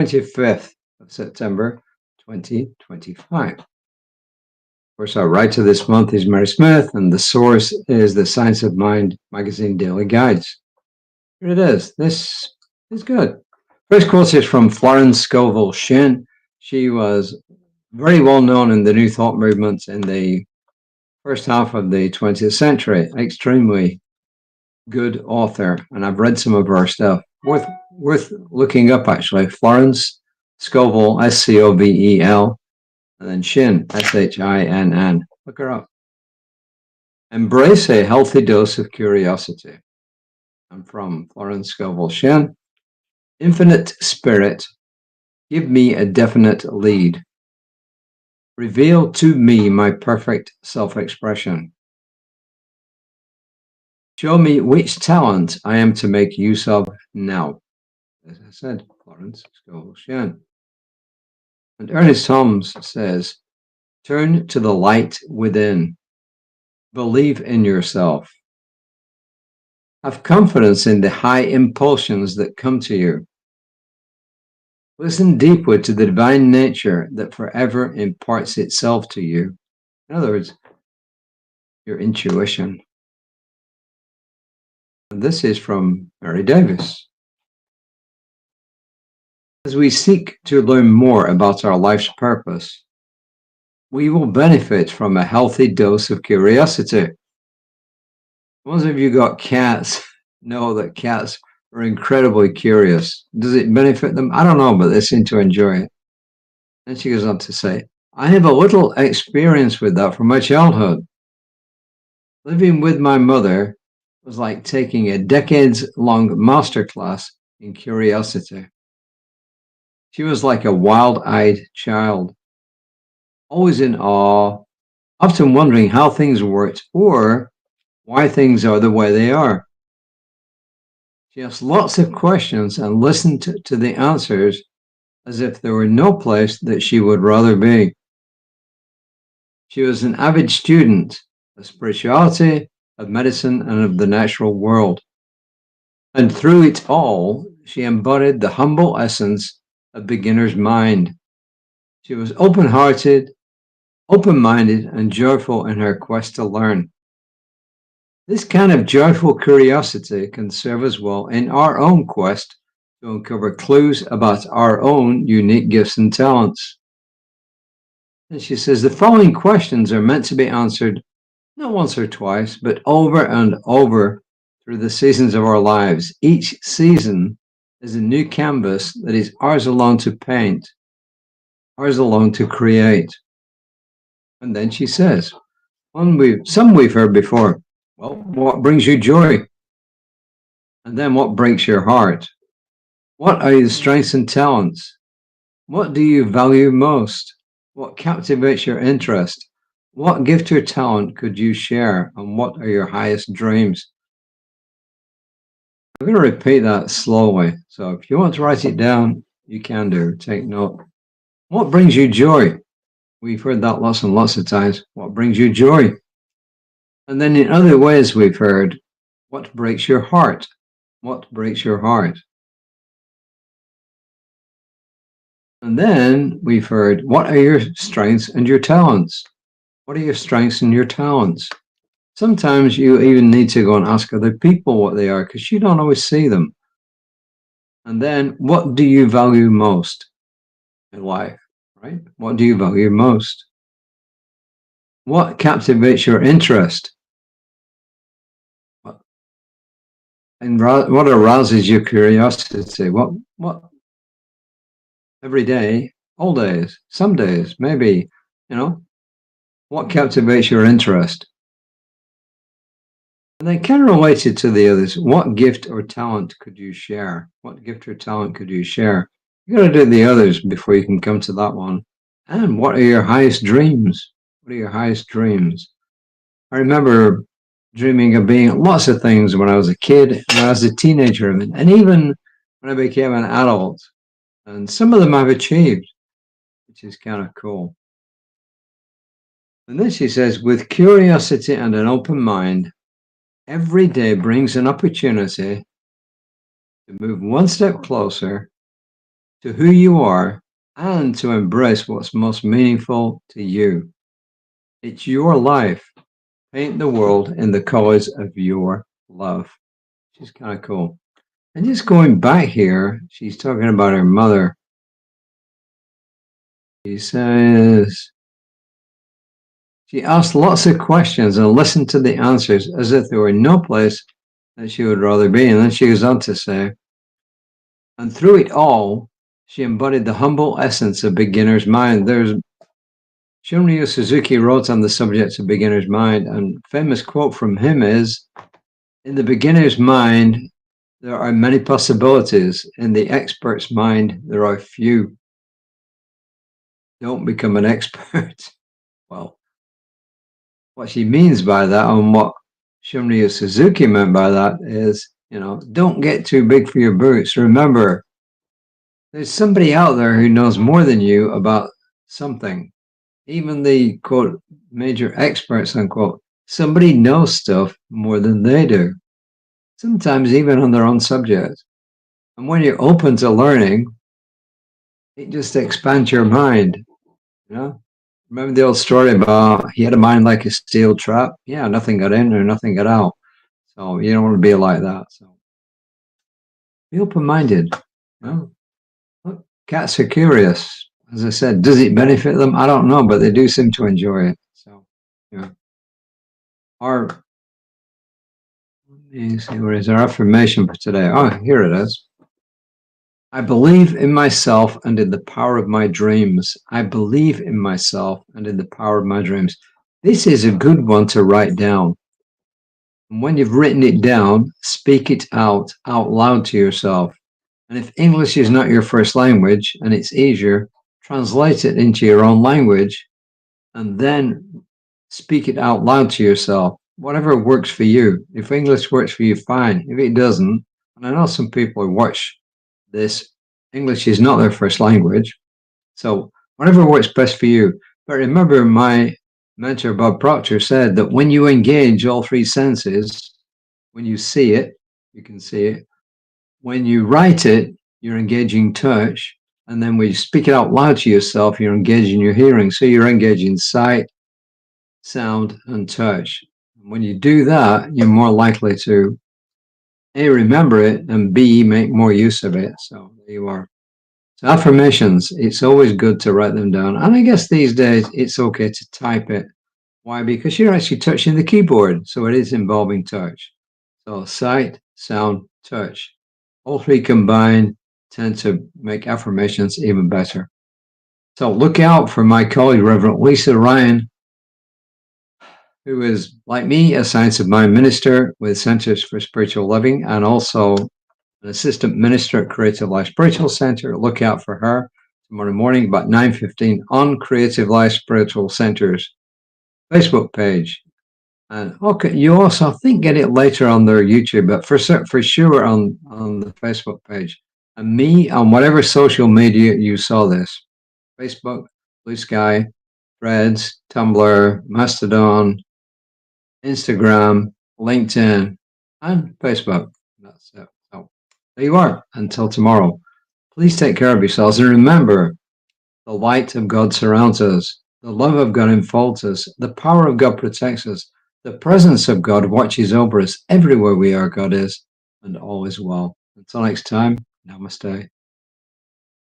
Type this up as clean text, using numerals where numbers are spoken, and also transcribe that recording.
25th of September 2025. Of course, our writer this month is Mary Smith, and the source is the Science of Mind magazine daily guides. Here it is. This is good. First quote is from Florence Scovel Shinn. She was very well known in the New Thought movement in the first half of the 20th century. Extremely good author, and I've read some of her stuff. Worth looking up, actually. Florence Scovel, Scovel, and then Shinn, Shinn. Look her up. Embrace a healthy dose of curiosity. I'm from Florence Scovel Shinn. Infinite Spirit, give me a definite lead. Reveal to me my perfect self-expression. Show me which talent I am to make use of now. As I said, Florence Scovel Shinn. And Ernest Holmes says, turn to the light within. Believe in yourself. Have confidence in the high impulsions that come to you. Listen deeply to the divine nature that forever imparts itself to you. In other words, your intuition. And this is from Mary Davis. As we seek to learn more about our life's purpose, we will benefit from a healthy dose of curiosity. Most of you got cats know that cats are incredibly curious. Does it benefit them? I don't know, but they seem to enjoy it. And she goes on to say, I have a little experience with that from my childhood. Living with my mother was like taking a decades-long masterclass in curiosity. She was like a wild-eyed child, always in awe, often wondering how things worked or why things are the way they are. She asked lots of questions and listened to the answers as if there were no place that she would rather be. She was an avid student of spirituality, of medicine, and of the natural world. And through it all, she embodied the humble essence of beginner's mind. She was open-hearted, open-minded, and joyful in her quest to learn. This kind of joyful curiosity can serve us well in our own quest to uncover clues about our own unique gifts and talents. And she says the following questions are meant to be answered not once or twice, but over and over through the seasons of our lives. Each season is a new canvas that is ours alone to paint, ours alone to create. And then she says, some we've heard before. Well, what brings you joy? And then what breaks your heart? What are your strengths and talents? What do you value most? What captivates your interest? What gift or talent could you share? And what are your highest dreams? I'm going to repeat that slowly. So if you want to write it down, you can do. Take note. What brings you joy? We've heard that lots and lots of times. What brings you joy? And then in other ways we've heard, what breaks your heart? What breaks your heart? And then we've heard, what are your strengths and your talents? What are your strengths and your talents? Sometimes you even need to go and ask other people what they are because you don't always see them. And then what do you value most in life, right? What do you value most? What captivates your interest? And what arouses your curiosity? What every day, all days, some days, maybe, what captivates your interest? And then kind of related to the others, what gift or talent could you share? What gift or talent could you share? You got to do the others before you can come to that one. And what are your highest dreams? What are your highest dreams? I remember dreaming of being lots of things when I was a kid, when I was a teenager, and even when I became an adult. And some of them I've achieved, which is kind of cool. And then she says, with curiosity and an open mind, every day brings an opportunity to move one step closer to who you are and to embrace what's most meaningful to you. It's your life. Paint the world in the colors of your love. Which is kind of cool. And just going back here, she's talking about her mother. She says, she asked lots of questions and listened to the answers as if there were no place that she would rather be. And then she goes on to say, and through it all, she embodied the humble essence of beginner's mind. There's Shunryu Suzuki wrote on the subject of beginner's mind, and a famous quote from him is, in the beginner's mind, there are many possibilities. In the expert's mind, there are few. Don't become an expert. Well, what she means by that, and what Shunryu Suzuki meant by that is, don't get too big for your boots. Remember, there's somebody out there who knows more than you about something. Even the, quote, major experts, unquote, somebody knows stuff more than they do, sometimes even on their own subject. And when you're open to learning, it just expands your mind, Remember the old story about he had a mind like a steel trap? Yeah, nothing got in or nothing got out. So you don't want to be like that. So be open-minded. Look, cats are curious. As I said, does it benefit them? I don't know, but they do seem to enjoy it. So, let me see, where is our affirmation for today? Oh, here it is. I believe in myself and in the power of my dreams. I believe in myself and in the power of my dreams. This is a good one to write down. And when you've written it down, speak it out loud to yourself. And if English is not your first language and it's easier, translate it into your own language and then speak it out loud to yourself. Whatever works for you. If English works for you, fine. If it doesn't, and I know some people who watch this, English is not their first language. So whatever works best for you. But remember, my mentor, Bob Proctor, said that when you engage all three senses, when you see it, you can see it. When you write it, you're engaging touch. And then when you speak it out loud to yourself, you're engaging your hearing. So you're engaging sight, sound, and touch. And when you do that, you're more likely to A, remember it, and B, make more use of it. So there you are. So affirmations, it's always good to write them down. And I guess these days it's okay to type it. Why? Because you're actually touching the keyboard. So it is involving touch. So sight, sound, touch. All three combined tend to make affirmations even better. So look out for my colleague, Reverend Lisa Ryan, who is, like me, a Science of Mind minister with Centers for Spiritual Living and also an assistant minister at Creative Life Spiritual Center. Look out for her tomorrow morning about 9:15 on Creative Life Spiritual Center's Facebook page. And okay, you also, I think, get it later on their YouTube, but for sure on the Facebook page. And me on whatever social media you saw this: Facebook, Blue Sky, Threads, Tumblr, Mastodon, Instagram, LinkedIn, and Facebook. That's it. So there you are. Until tomorrow, please take care of yourselves and remember, the light of God surrounds us. The love of God enfolds us. The power of God protects us. The presence of God watches over us. Everywhere we are, God is, and all is well. Until next time, namaste.